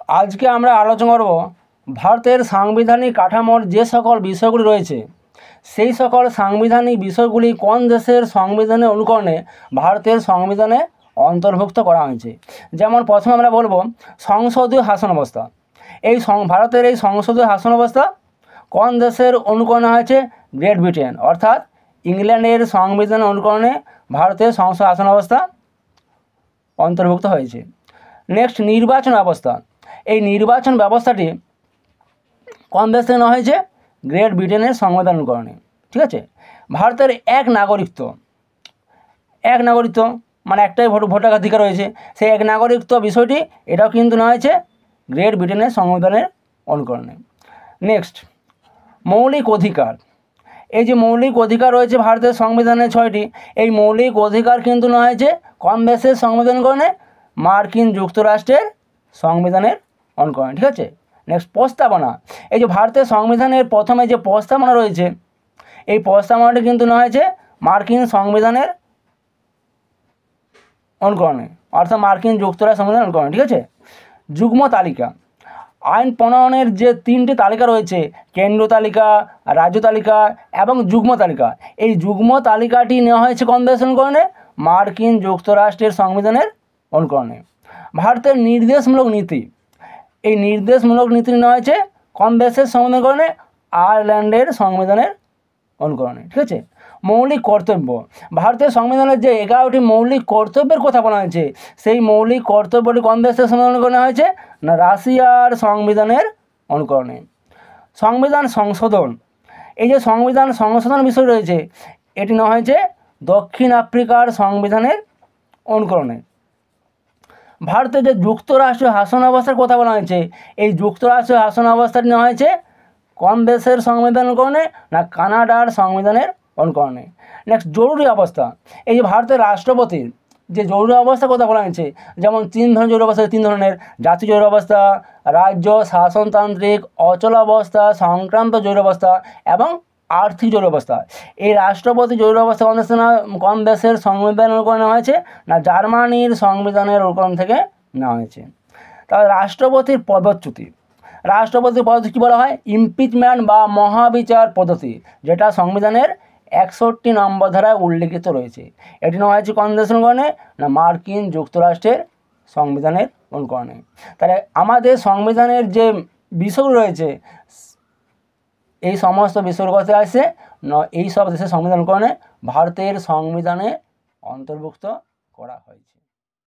আজকে আমরা আলোচনা করব ভারতের সাংবিধানিক কাঠামোর যে সকল বিষয়গুলি রয়েছে সেই সকল সাংবিধানিক বিষয়গুলি কোন দেশের সংবিধানের অনুকরণে ভারতের সংবিধানে অন্তর্ভুক্ত করা হয়েছে। যেমন প্রথমে আমরা বলবো সংসদীয় শাসন ব্যবস্থা। এই ভারতের এই সংসদীয় শাসন ব্যবস্থা কোন দেশের অনুকরণে হয়েছে? গ্রেট ব্রিটেন, অর্থাৎ ইংল্যান্ডের সংবিধানের অনুকরণে ভারতের সংসদ শাসন ব্যবস্থা অন্তর্ভুক্ত হয়েছে। নেক্সট, নির্বাচন ব্যবস্থা। এই নির্বাচন ব্যবস্থাটি কোন দেশ থেকে নেওয়া হয়েছে? গ্রেট ব্রিটেনের সংবিধান অনুকরণে। ঠিক আছে। ভারতের এক নাগরিকত্ব মানে একটাই ভোটাধিকার রয়েছে, সেই এক নাগরিকত্ব বিষয়টি এটাও কিন্তু নেওয়া হয়েছে গ্রেট ব্রিটেনের সংবিধানের অনুকরণে। নেক্সট, মৌলিক অধিকার। এই যে মৌলিক অধিকার রয়েছে ভারতের সংবিধানে 6টি, এই মৌলিক অধিকার কিন্তু নেওয়া হয়েছে কোন দেশের সংবিধান অনুকরণে? মার্কিন যুক্তরাষ্ট্রের সংবিধানের অনুকরণে। ঠিক আছে। নেক্সট, প্রস্তাবনা। এই যে ভারতের সংবিধানের প্রথমে যে প্রস্তাবনা রয়েছে, এই প্রস্তাবনাটি কিন্তু নেওয়া হয়েছে মার্কিন সংবিধানের অনুকরণে, অর্থাৎ মার্কিন যুক্তরাষ্ট্র সংবিধান অনুকরণে। ঠিক আছে। যুগ্ম তালিকা। আইন প্রণয়নের যে 3টি তালিকা রয়েছে, কেন্দ্র তালিকা, রাজ্য তালিকা এবং যুগ্ম তালিকা, এই যুগ্ম তালিকাটি নেওয়া হয়েছে কোন দেশের অনুকরণে? মার্কিন যুক্তরাষ্ট্রের সংবিধানের অনুকরণে। ভারতের নির্দেশমূলক নীতি। এই নির্দেশমূলক নীতি নেওয়া হয়েছে কোন দেশের সংবিধান অনুকরণে? আয়ারল্যান্ডের সংবিধানের অনুকরণে। ঠিক আছে। মৌলিক কর্তব্য। ভারতের সংবিধানের যে 11টি মৌলিক কর্তব্যের কথা বলা হয়েছে, সেই মৌলিক কর্তব্যটি কোন দেশের সংবিধান অনুকরণে হয়েছে? না, রাশিয়ার সংবিধানের অনুকরণে। সংবিধান সংশোধন। এই যে সংবিধান সংশোধন বিষয় রয়েছে, এটি নেওয়া হয়েছে দক্ষিণ আফ্রিকার সংবিধানের অনুকরণে। ভারতের যে যুক্তরাষ্ট্রীয় শাসন ব্যবস্থার কথা বলা হয়েছে, এই যুক্তরাষ্ট্রীয় শাসন ব্যবস্থাটি নেওয়া হয়েছে কোন দেশের সংবিধান অনুকরণে? না, কানাডার সংবিধানের অনুকরণে। নেক্সট, জরুরি অবস্থা। এই যে ভারতের রাষ্ট্রপতির যে জরুরি অবস্থার কথা বলা হয়েছে, যেমন 3 ধরনের জরুরি অবস্থা, 3 ধরনের: জাতীয় জরুরি অবস্থা, রাজ্য শাসনতান্ত্রিক অচলাবস্থা সংক্রান্ত জরুরি অবস্থা এবং আর্থিক জরুরি অবস্থা। এই রাষ্ট্রপতি জরুরি অবস্থা কোন দেশের সংবিধান অনুকরণে হয়েছে? না, জার্মানির সংবিধানের অনুকরণ থেকে নেওয়া হয়েছে। তাহলে রাষ্ট্রপতির পদচ্যুতি। রাষ্ট্রপতির পদ্ধতি কী বলা হয়? ইমপিচমেন্ট বা মহাবিচার পদ্ধতি, যেটা সংবিধানের 61 নম্বর ধারায় উল্লেখিত রয়েছে। এটি নেওয়া হয়েছে কোন দেশের অনুকরণে? না, মার্কিন যুক্তরাষ্ট্রের সংবিধানের অনুকরণে। তাহলে আমাদের সংবিধানের যে বিষয়গুলো রয়েছে, এই সমস্ত বিষয়গুলোর কথা আসে এই সব দেশের সংবিধান অনুকরণে ভারতের সংবিধানে অন্তর্ভুক্ত করা হয়েছে।